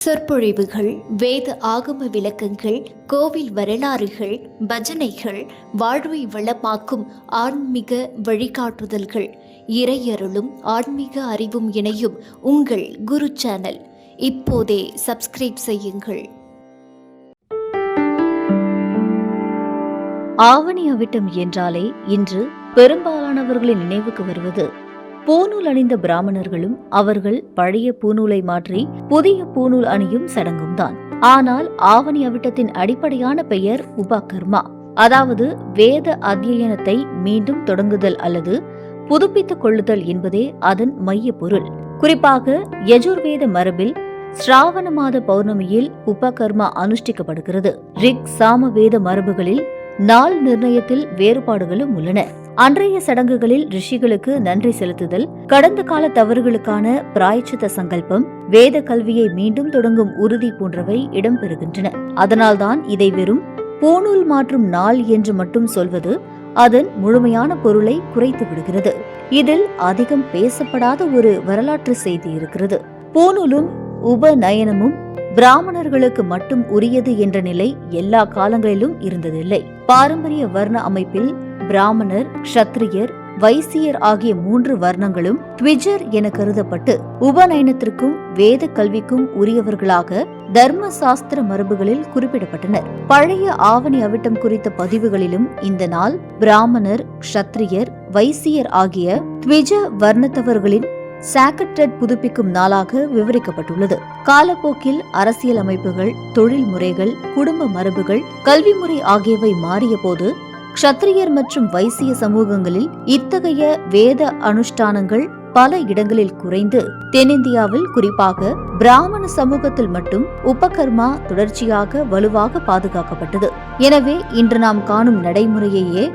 சொற்பொழிவுகள், வேத ஆகம விளக்கங்கள், கோவில் வரலாறுகள், பஜனைகள், வாழ்வை வளமாக்கும் ஆன்மீக வழிகாட்டுதல்கள், இறையருளும் ஆன்மீக அறிவும் இணையும் உங்கள் குரு சேனல். இப்போதே சப்ஸ்கிரைப் செய்யுங்கள். ஆவணி அவிட்டம் என்றாலே இன்று பெரும்பாலானவர்களின் நினைவுக்கு வருவது பூநூல் அணிந்த பிராமணர்களும் அவர்கள் பழைய பூநூலை மாற்றி புதிய பூநூல் அணியும் சடங்கும் தான். ஆனால் ஆவணி அவிட்டத்தின் அடிப்படையான பெயர் உபகர்மா, அதாவது வேத அத்தியனத்தை மீண்டும் தொடங்குதல் அல்லது புதுப்பித்துக் கொள்ளுதல் என்பதே அதன் மைய பொருள். குறிப்பாக யஜுர்வேத மரபில் ஸ்ராவண மாத பௌர்ணமியில் உபகர்மா அனுஷ்டிக்கப்படுகிறது. ரிக் சாம வேத மரபுகளில் நாள் நிர்ணயத்தில் வேறுபாடுகளும் உள்ளன. அன்றைய சடங்குகளில் ரிஷிகளுக்கு நன்றி செலுத்துதல், கடந்த கால தவறுகளுக்கான பிராயச்சித்த சங்கல்பம், வேத கல்வியை மீண்டும் தொடங்கும் உறுதி போன்றவை இடம்பெறுகின்றன. அதனால்தான் இதை வெறும் பூநூல் மாற்றும் நாள் என்று மட்டும் சொல்வது அதன் முழுமையான பொருளை குறைத்து விடுகிறது. இதில் அதிகம் பேசப்படாத ஒரு வரலாற்று செய்தி இருக்கிறது. பூநூலும் உபநயனமும் பிராமணர்களுக்கு மட்டும் உரியது என்ற நிலை எல்லா காலங்களிலும் இருந்ததில்லை. பாரம்பரிய வர்ண அமைப்பில் பிராமணர், க்ஷத்ரியர், வைசியர் ஆகிய 3 வர்ணங்களும் த்விஜர் என கருதப்பட்டு உபநயனத்திற்கும் வேத கல்விக்கும் உரியவர்களாக தர்ம சாஸ்திர மரபுகளில் குறிப்பிடப்பட்டனர். பழைய ஆவணி அவிட்டம் குறித்த பதிவுகளிலும் இந்த நாள் பிராமணர், க்ஷத்ரியர், வைசியர் ஆகிய த்விஜ வர்ணத்தவர்களின் சாக்கட்ரெட் புதுப்பிக்கும் நாளாக விவரிக்கப்பட்டுள்ளது. காலப்போக்கில் அரசியல் அமைப்புகள், தொழில் முறைகள், குடும்ப மரபுகள், கல்வி முறை ஆகியவை மாறிய போது க்ஷத்ரியர் மற்றும் வைசிய சமூகங்களில் இத்தகைய வேத அனுஷ்டானங்கள் பல இடங்களில் குறைந்து தென்னிந்தியாவில் குறிப்பாக பிராமண சமூகத்தில் மட்டும் உபகர்மா தொடர்ச்சியாக வலுவாக பாதுகாக்கப்பட்டது. எனவே இன்று நாம் காணும் நடைமுறையையே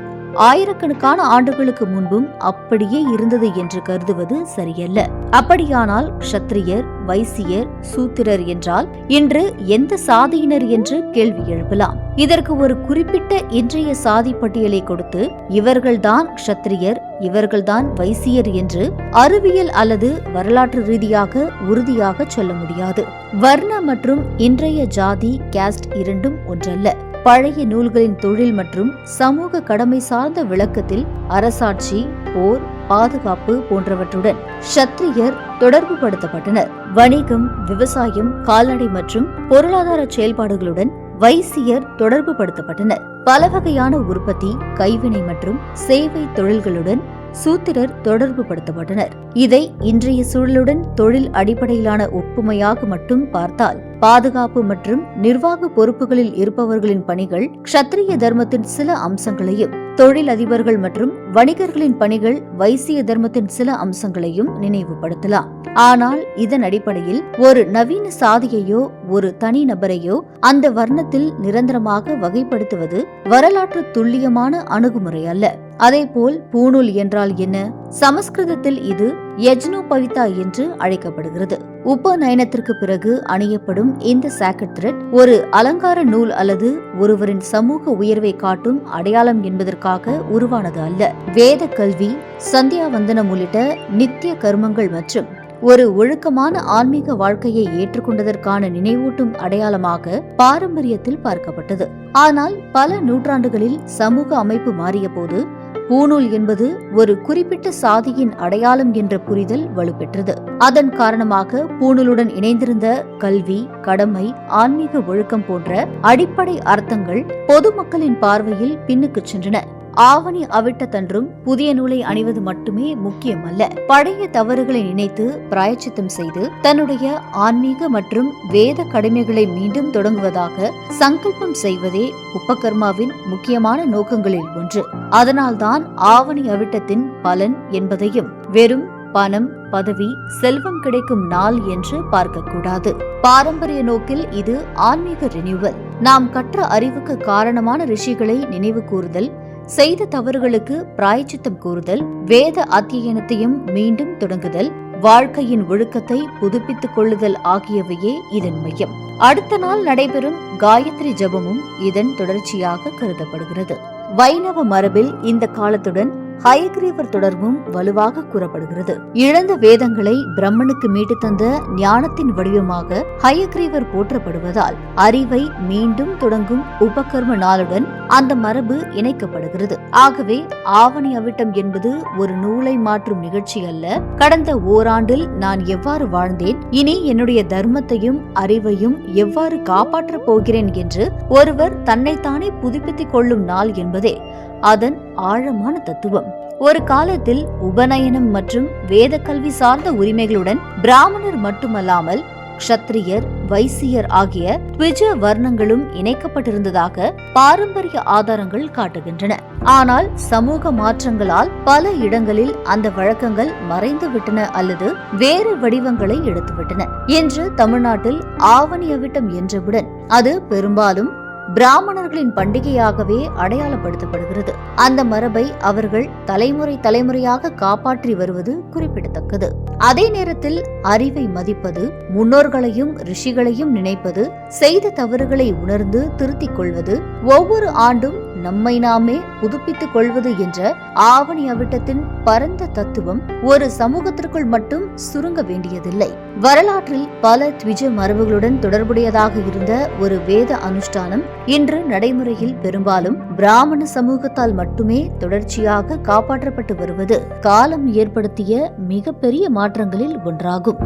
ஆயிரக்கணக்கான ஆண்டுகளுக்கு முன்பும் அப்படியே இருந்தது என்று கருதுவது சரியல்ல. அப்படியானால் க்ஷத்ரியர், வைசியர், சூத்திரர் என்றால் இன்று எந்த சாதியினர் என்று கேள்வி எழுப்பலாம். இதற்கு ஒரு குறிப்பிட்ட இன்றைய சாதி பட்டியலை கொடுத்து இவர்கள்தான் க்ஷத்ரியர், இவர்கள்தான் வைசியர் என்று அறிவியல் அல்லது வரலாற்று ரீதியாக உறுதியாக சொல்ல முடியாது. வர்ண மற்றும் இன்றைய ஜாதி, காஸ்ட் இரண்டும் ஒன்றல்ல. பழைய நூல்களின் தொழில் மற்றும் சமூக கடமை சார்ந்த விளக்கத்தில் அரசாட்சி, போர், பாதுகாப்பு போன்றவற்றுடன் க்ஷத்ரியர் தொடர்பு படுத்தப்பட்டனர். வணிகம், விவசாயம், கால்நடை மற்றும் பொருளாதார செயல்பாடுகளுடன் வைசியர் தொடர்பு படுத்தப்பட்டனர். பல வகையான உற்பத்தி, கைவினை மற்றும் சேவை தொழில்களுடன் சூத்திரர் தொடர்பு படுத்தப்பட்டனர். இதை இன்றைய சூழலுடன் தொழில் அடிப்படையிலான ஒப்புமையாக மட்டும் பார்த்தால் பாதுகாப்பு மற்றும் நிர்வாக பொறுப்புகளில் இருப்பவர்களின் பணிகள் க்ஷத்ரிய தர்மத்தின் சில அம்சங்களையும், தொழில் அதிபர்கள் மற்றும் வணிகர்களின் பணிகள் வைசிய தர்மத்தின் சில அம்சங்களையும் நினைவுபடுத்தலாம். ஆனால் இதன் அடிப்படையில் ஒரு நவீன சாதியையோ ஒரு தனி நபரையோ அந்த வர்ணத்தில் நிரந்தரமாக வகைப்படுத்துவது வரலாற்று துல்லியமான அணுகுமுறை அல்ல. அதேபோல் பூநூல் என்றால் என்ன? சமஸ்கிருதத்தில் இது யஜ்னோபவிதா என்று அழைக்கப்படுகிறது. உபநயனத்திற்கு பிறகு அணியப்படும் இந்த சாக்கட் த்ரெட் ஒரு அலங்கார நூல் அல்லது ஒருவரின் சமூக உயர்வை காட்டும் அடையாளம் என்பதற்காக உருவானது அல்ல. வேத கல்வி, சந்தியாவந்தனம் உள்ளிட்ட நித்திய கர்மங்கள் மற்றும் ஒரு ஒழுக்கமான ஆன்மீக வாழ்க்கையை ஏற்றுக்கொண்டதற்கான நினைவூட்டும் அடையாளமாக பாரம்பரியத்தில் பார்க்கப்பட்டது. ஆனால் பல நூற்றாண்டுகளில் சமூக அமைப்பு மாறிய போது பூநூல் என்பது ஒரு குறிப்பிட்ட சாதியின் அடையாளம் என்ற புரிதல் வலுப்பெற்றது. அதன் காரணமாக பூநூலுடன் இணைந்திருந்த கல்வி, கடமை, ஆன்மீக ஒழுக்கம் போன்ற அடிப்படை அர்த்தங்கள் பொதுமக்களின் பார்வையில் பின்னுக்கு சென்றன. ஆவணி அவிட்டத்தன்றும் புதிய நூலை அணிவது மட்டுமே முக்கியமல்ல. பழைய தவறுகளை நினைத்து பிராயச்சித்தம் செய்து தன்னுடைய ஆன்மீக மற்றும் வேத கடமைகளை மீண்டும் தொடங்குவதாக சங்கல்பம் செய்வதே உபகர்மாவின் முக்கியமான நோக்கங்களில் ஒன்று. அதனால்தான் ஆவணி அவிட்டத்தின் பலன் என்பதையும் வெறும் பணம், பதவி, செல்வம் கிடைக்கும் நாள் என்று பார்க்கக்கூடாது. பாரம்பரிய நோக்கில் இது ஆன்மீக ரினியூவல். நாம் கற்ற அறிவுக்கு காரணமான ரிஷிகளை நினைவு கூறுதல், செய்த தவறுகளுக்கு பிராயச்சித்தம் கூறுதல், வேத அத்தியனத்தையும் மீண்டும் தொடங்குதல், வாழ்க்கையின் ஒழுக்கத்தை புதுப்பித்துக் கொள்ளுதல் ஆகியவையே இதன் மையம். அடுத்த நாள் நடைபெறும் காயத்ரி ஜபமும் இதன் தொடர்ச்சியாக கருதப்படுகிறது. வைணவ மரபில் இந்த காலத்துடன் ஹயக்ரீவர் தொடர்பும் வலுவாக கூறப்படுகிறது. இழந்த வேதங்களை பிரம்மனுக்கு மீட்டு தந்த ஞானத்தின் வடிவமாக ஹயக்ரீவர் போற்றப்படுவதால் அறிவை மீண்டும் தொடங்கும் உபகர்ம நாளுடன் அந்த மரபு இணைக்கப்படுகிறது. ஆகவே ஆவணி அவிட்டம் என்பது ஒரு நூலை மாற்றும் நிகழ்ச்சி அல்ல. கடந்த ஓராண்டில் நான் எவ்வாறு வாழ்ந்தேன், இனி என்னுடைய தர்மத்தையும் அறிவையும் எவ்வாறு காப்பாற்றப் போகிறேன் என்று ஒருவர் தன்னைத்தானே புதுப்பித்துக் கொள்ளும் நாள் என்பதே அதன் ஆழமான தத்துவம். ஒரு காலத்தில் உபநயனம் மற்றும் வேத கல்வி சார்ந்த உரிமைகளுடன் பிராமணர் மட்டுமல்லாமல் க்ஷத்ரியர், வைசியர் ஆகிய த்விஜ வர்ணங்களும் இணைக்கப்பட்டிருந்ததாக பாரம்பரிய ஆதாரங்கள் காட்டுகின்றன. ஆனால் சமூக மாற்றங்களால் பல இடங்களில் அந்த வழக்கங்கள் மறைந்துவிட்டன அல்லது வேறு வடிவங்களை எடுத்துவிட்டன. இன்று தமிழ்நாட்டில் ஆவணி அவிட்டம் என்றவுடன் அது பெரும்பாலும் பிராமணர்களின் பண்டிகையாகவே அடையாளப்படுத்தப்படுகிறது. அந்த மரபை அவர்கள் தலைமுறையாக காப்பாற்றி வருவது குறிப்பிடத்தக்கது. அதே நேரத்தில் அறிவை மதிப்பது, முன்னோர்களையும் ரிஷிகளையும் நினைப்பது, செய்த தவறுகளை உணர்ந்து திருத்திக் கொள்வது, ஒவ்வொரு ஆண்டும் நம்மை நாமே புதுப்பித்துக் கொள்வது என்ற ஆவணி அவிட்டத்தின் பரந்த தத்துவம் ஒரு சமூகத்திற்குள் மட்டும் சுருங்க வேண்டியதில்லை. வரலாற்றில் பல த்விஜ மரபுகளுடன் தொடர்புடையதாக இருந்த ஒரு வேத அனுஷ்டானம் இன்று நடைமுறையில் பெரும்பாலும் பிராமண சமூகத்தால் மட்டுமே தொடர்ச்சியாக காப்பாற்றப்பட்டு வருவது காலம் ஏற்படுத்திய மிகப்பெரிய மாற்றங்களில் ஒன்றாகும்.